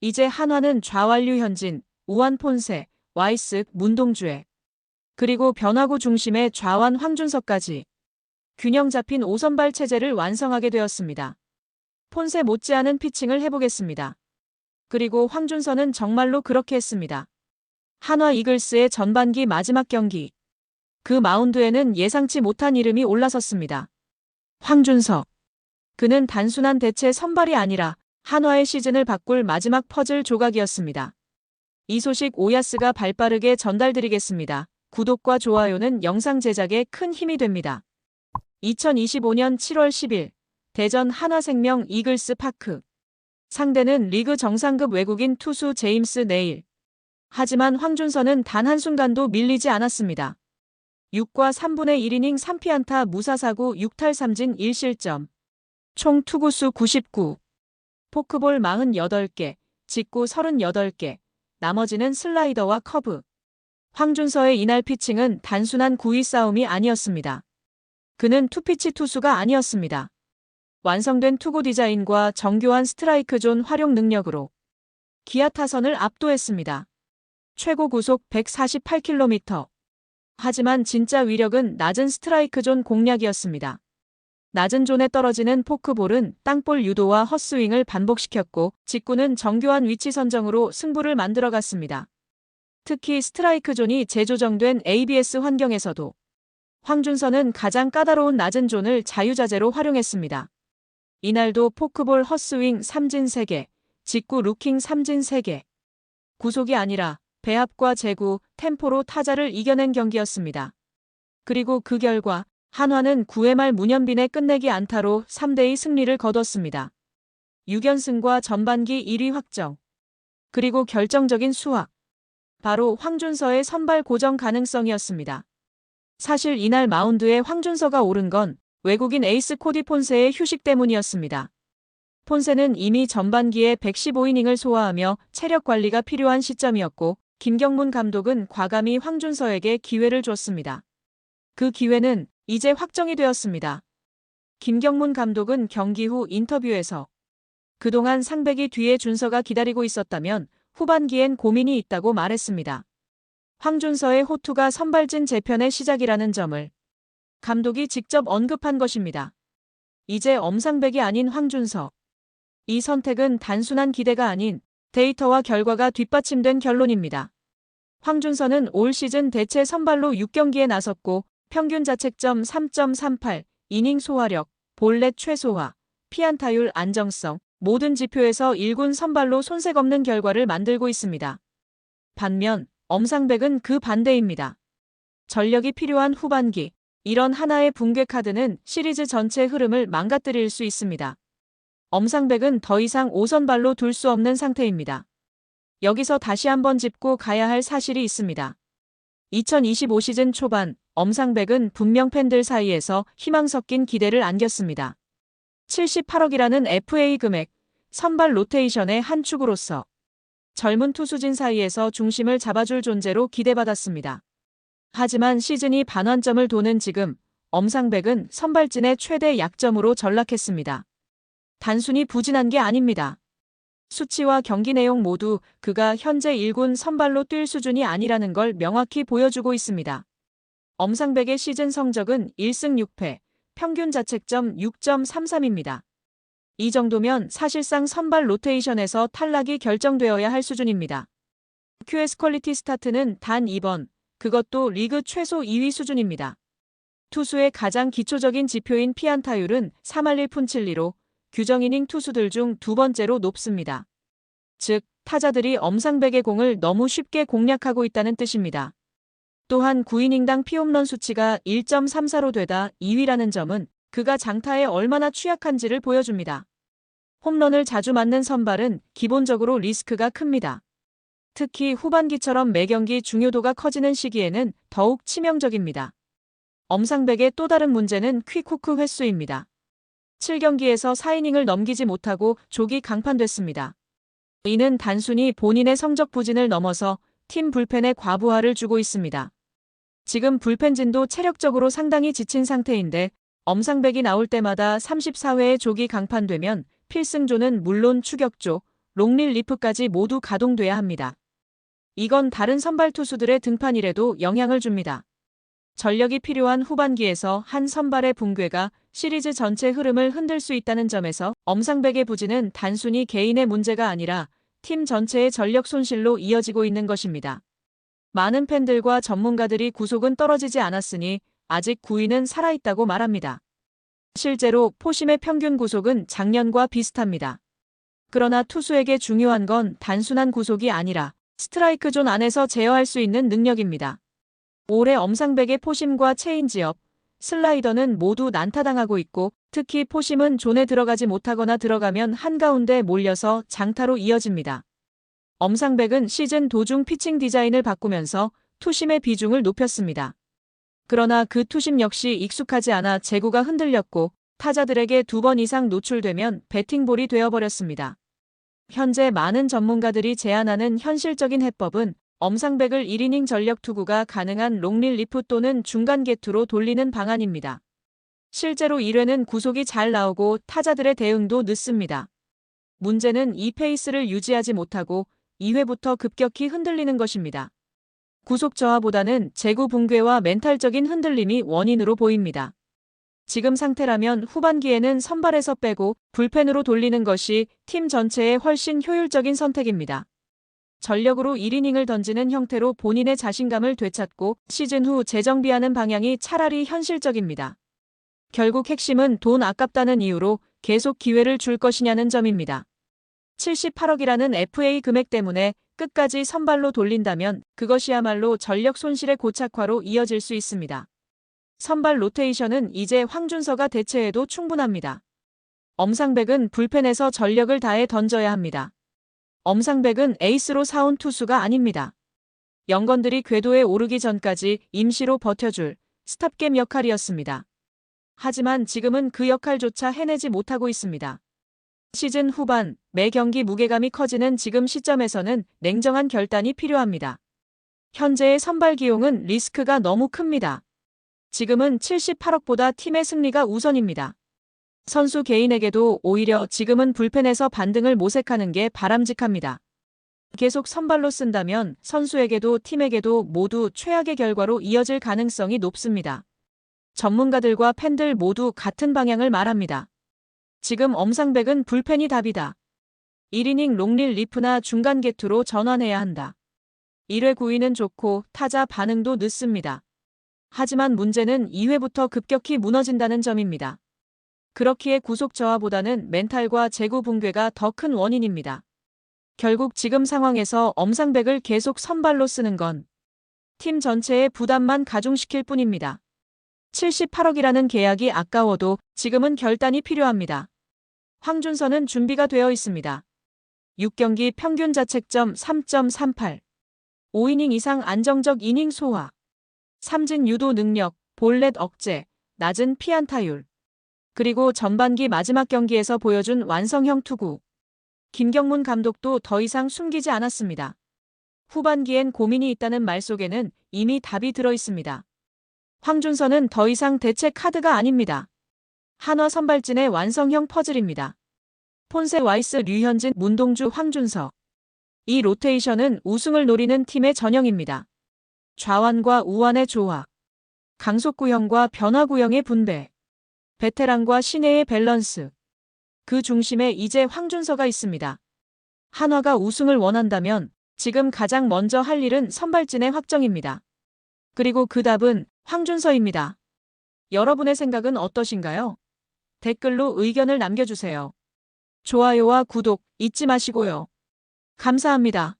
이제 한화는 좌완류 현진, 우완 폰세, 와이스, 문동주에 그리고 변화구 중심의 좌완 황준석까지 균형 잡힌 5선발 체제를 완성하게 되었습니다. 폰세 못지않은 피칭을 해보겠습니다. 그리고 황준서는 정말로 그렇게 했습니다. 한화 이글스의 전반기 마지막 경기. 그 마운드에는 예상치 못한 이름이 올라섰습니다. 황준서. 그는 단순한 대체 선발이 아니라 한화의 시즌을 바꿀 마지막 퍼즐 조각이었습니다. 이 소식 오야스가 발빠르게 전달드리겠습니다. 구독과 좋아요는 영상 제작에 큰 힘이 됩니다. 2025년 7월 10일 대전 한화생명 이글스 파크. 상대는 리그 정상급 외국인 투수 제임스 네일. 하지만 황준서는 단 한순간도 밀리지 않았습니다. 6과 3분의 1이닝 3피안타 무사사구 6탈 3진 1실점. 총 투구수 99. 포크볼 48개, 직구 38개, 나머지는 슬라이더와 커브. 황준서의 이날 피칭은 단순한 구위 싸움이 아니었습니다. 그는 투피치 투수가 아니었습니다. 완성된 투구 디자인과 정교한 스트라이크 존 활용 능력으로 기아 타선을 압도했습니다. 최고 구속 148km. 하지만 진짜 위력은 낮은 스트라이크 존 공략이었습니다. 낮은 존에 떨어지는 포크볼은 땅볼 유도와 헛스윙을 반복시켰고 직구는 정교한 위치 선정으로 승부를 만들어갔습니다. 특히 스트라이크 존이 재조정된 ABS 환경에서도 황준서는 가장 까다로운 낮은 존을 자유자재로 활용했습니다. 이날도 포크볼 헛스윙 3진 3개, 직구 루킹 3진 3개. 구속이 아니라 배합과 제구, 템포로 타자를 이겨낸 경기였습니다. 그리고 그 결과 한화는 9회 말 문현빈의 끝내기 안타로 3대2 승리를 거뒀습니다. 6연승과 전반기 1위 확정. 그리고 결정적인 수확. 바로 황준서의 선발 고정 가능성이었습니다. 사실 이날 마운드에 황준서가 오른 건 외국인 에이스 코디 폰세의 휴식 때문이었습니다. 폰세는 이미 전반기에 115이닝을 소화하며 체력 관리가 필요한 시점이었고 김경문 감독은 과감히 황준서에게 기회를 줬습니다. 그 기회는 이제 확정이 되었습니다. 김경문 감독은 경기 후 인터뷰에서 그동안 상백이 뒤에 준서가 기다리고 있었다면 후반기엔 고민이 있다고 말했습니다. 황준서의 호투가 선발진 재편의 시작이라는 점을 감독이 직접 언급한 것입니다. 이제 엄상백이 아닌 황준서. 이 선택은 단순한 기대가 아닌 데이터와 결과가 뒷받침된 결론입니다. 황준서는 올 시즌 대체 선발로 6경기에 나섰고 평균 자책점 3.38, 이닝 소화력, 볼넷 최소화, 피안타율 안정성, 모든 지표에서 1군 선발로 손색 없는 결과를 만들고 있습니다. 반면 엄상백은 그 반대입니다. 전력이 필요한 후반기, 이런 하나의 붕괴 카드는 시리즈 전체 흐름을 망가뜨릴 수 있습니다. 엄상백은 더 이상 5선발로 둘 수 없는 상태입니다. 여기서 다시 한번 짚고 가야 할 사실이 있습니다. 2025 시즌 초반 엄상백은 분명 팬들 사이에서 희망 섞인 기대를 안겼습니다. 78억이라는 FA 금액, 선발 로테이션의 한 축으로서 젊은 투수진 사이에서 중심을 잡아줄 존재로 기대받았습니다. 하지만 시즌이 반환점을 도는 지금 엄상백은 선발진의 최대 약점으로 전락했습니다. 단순히 부진한 게 아닙니다. 수치와 경기 내용 모두 그가 현재 1군 선발로 뛸 수준이 아니라는 걸 명확히 보여주고 있습니다. 엄상백의 시즌 성적은 1승 6패, 평균 자책점 6.33입니다. 이 정도면 사실상 선발 로테이션에서 탈락이 결정되어야 할 수준입니다. QS 퀄리티 스타트는 단 2번, 그것도 리그 최소 2위 수준입니다. 투수의 가장 기초적인 지표인 피안타율은 3할 1푼 7리로 규정이닝 투수들 중 두 번째로 높습니다. 즉, 타자들이 엄상백의 공을 너무 쉽게 공략하고 있다는 뜻입니다. 또한 9이닝당 피홈런 수치가 1.34로 되다 2위라는 점은 그가 장타에 얼마나 취약한지를 보여줍니다. 홈런을 자주 맞는 선발은 기본적으로 리스크가 큽니다. 특히 후반기처럼 매경기 중요도가 커지는 시기에는 더욱 치명적입니다. 엄상백의 또 다른 문제는 퀵후크 횟수입니다. 7경기에서 4이닝을 넘기지 못하고 조기 강판됐습니다. 이는 단순히 본인의 성적 부진을 넘어서 팀 불펜에 과부하를 주고 있습니다. 지금 불펜진도 체력적으로 상당히 지친 상태인데 엄상백이 나올 때마다 34회에 조기 강판되면 필승조는 물론 추격조, 롱릴리프까지 모두 가동돼야 합니다. 이건 다른 선발 투수들의 등판일에도 영향을 줍니다. 전력이 필요한 후반기에서 한 선발의 붕괴가 시리즈 전체 흐름을 흔들 수 있다는 점에서 엄상백의 부진은 단순히 개인의 문제가 아니라 팀 전체의 전력 손실로 이어지고 있는 것입니다. 많은 팬들과 전문가들이 구속은 떨어지지 않았으니 아직 구위는 살아있다고 말합니다. 실제로 포심의 평균 구속은 작년과 비슷합니다. 그러나 투수에게 중요한 건 단순한 구속이 아니라 스트라이크 존 안에서 제어할 수 있는 능력입니다. 올해 엄상백의 포심과 체인지업, 슬라이더는 모두 난타당하고 있고 특히 포심은 존에 들어가지 못하거나 들어가면 한가운데 몰려서 장타로 이어집니다. 엄상백은 시즌 도중 피칭 디자인을 바꾸면서 투심의 비중을 높였습니다. 그러나 그 투심 역시 익숙하지 않아 제구가 흔들렸고 타자들에게 2번 이상 노출되면 배팅볼이 되어버렸습니다. 현재 많은 전문가들이 제안하는 현실적인 해법은 엄상백을 1이닝 전력 투구가 가능한 롱릴리프 또는 중간 개투로 돌리는 방안입니다. 실제로 1회는 구속이 잘 나오고 타자들의 대응도 늦습니다. 문제는 이 페이스를 유지하지 못하고 2회부터 급격히 흔들리는 것입니다. 구속 저하보다는 제구 붕괴와 멘탈적인 흔들림이 원인으로 보입니다. 지금 상태라면 후반기에는 선발에서 빼고 불펜으로 돌리는 것이 팀 전체에 훨씬 효율적인 선택입니다. 전력으로 1이닝을 던지는 형태로 본인의 자신감을 되찾고 시즌 후 재정비하는 방향이 차라리 현실적입니다. 결국 핵심은 돈 아깝다는 이유로 계속 기회를 줄 것이냐는 점입니다. 78억이라는 FA 금액 때문에 끝까지 선발로 돌린다면 그것이야말로 전력 손실의 고착화로 이어질 수 있습니다. 선발 로테이션은 이제 황준서가 대체해도 충분합니다. 엄상백은 불펜에서 전력을 다해 던져야 합니다. 엄상백은 에이스로 사온 투수가 아닙니다. 영건들이 궤도에 오르기 전까지 임시로 버텨줄 스탑겜 역할이었습니다. 하지만 지금은 그 역할조차 해내지 못하고 있습니다. 시즌 후반 매 경기 무게감이 커지는 지금 시점에서는 냉정한 결단이 필요합니다. 현재의 선발 기용은 리스크가 너무 큽니다. 지금은 78억보다 팀의 승리가 우선입니다. 선수 개인에게도 오히려 지금은 불펜에서 반등을 모색하는 게 바람직합니다. 계속 선발로 쓴다면 선수에게도 팀에게도 모두 최악의 결과로 이어질 가능성이 높습니다. 전문가들과 팬들 모두 같은 방향을 말합니다. 지금 엄상백은 불펜이 답이다. 1이닝 롱릴리프나 중간 개투로 전환해야 한다. 1회 9위는 좋고 타자 반응도 늦습니다. 하지만 문제는 2회부터 급격히 무너진다는 점입니다. 그렇기에 구속 저하보다는 멘탈과 제구 붕괴가 더 큰 원인입니다. 결국 지금 상황에서 엄상백을 계속 선발로 쓰는 건 팀 전체의 부담만 가중시킬 뿐입니다. 78억이라는 계약이 아까워도 지금은 결단이 필요합니다. 황준서는 준비가 되어 있습니다. 6경기 평균 자책점 3.38. 5이닝 이상 안정적 이닝 소화. 삼진 유도 능력, 볼넷 억제, 낮은 피안타율. 그리고 전반기 마지막 경기에서 보여준 완성형 투구. 김경문 감독도 더 이상 숨기지 않았습니다. 후반기엔 고민이 있다는 말 속에는 이미 답이 들어 있습니다. 황준서는 더 이상 대체 카드가 아닙니다. 한화 선발진의 완성형 퍼즐입니다. 폰세, 와이스, 류현진, 문동주, 황준서. 이 로테이션은 우승을 노리는 팀의 전형입니다. 좌완과 우완의 조화. 강속구형과 변화구형의 분배. 베테랑과 신예의 밸런스. 그 중심에 이제 황준서가 있습니다. 한화가 우승을 원한다면 지금 가장 먼저 할 일은 선발진의 확정입니다. 그리고 그 답은 황준서입니다. 여러분의 생각은 어떠신가요? 댓글로 의견을 남겨주세요. 좋아요와 구독 잊지 마시고요. 감사합니다.